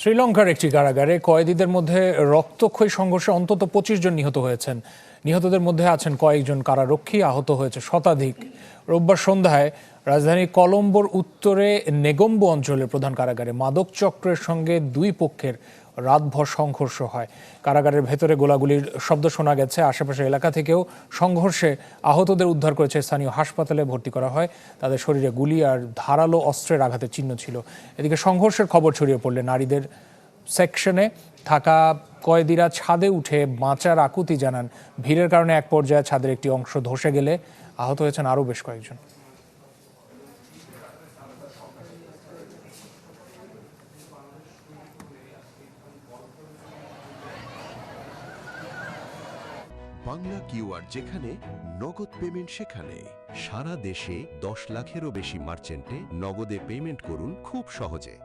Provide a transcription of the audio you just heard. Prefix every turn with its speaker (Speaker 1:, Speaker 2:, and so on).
Speaker 1: শ্রীলঙ্কার একটি কারাগারে কয়েদিদের মধ্যে রক্তক্ষয়ী সংঘর্ষে অন্তত ২৫ জন নিহত হয়েছেন। নিহতদের মধ্যে আছেন কয়েকজন কারারক্ষী, আহত হয়েছে শতাধিক। রোববার সন্ধ্যায় রাজধানী কলম্বোর উত্তরে নেগম্বো অঞ্চলের প্রধান কারাগারে মাদক চক্রের সঙ্গে দুই পক্ষের রাতভর সংঘর্ষ হয়। কারাগারের ভেতরে গোলাগুলির শব্দ শোনা গেছে। আশেপাশের এলাকা থেকেও সংঘর্ষে আহতদের উদ্ধার করেছে স্থানীয় হাসপাতালে ভর্তি করা হয়। তাদের শরীরে গুলি আর ধারালো অস্ত্রের আঘাতের চিহ্ন ছিল। এদিকে সংঘর্ষের খবর ছড়িয়ে পড়লে নারীদের সেকশনে থাকা কয়েদিরা ছাদে উঠে বাঁচার আকুতি জানান। ভিড়ের কারণে এক পর্যায়ে ছাদের একটি অংশ ধসে গেলে আহত হয়েছেন আরও বেশ কয়েকজন।
Speaker 2: বাংলা কিউআর যেখানে নগদ পেমেন্ট সেখানে। সারা দেশে 10 লাখেরও বেশি মার্চেন্টে নগদে পেমেন্ট করুন খুব সহজে।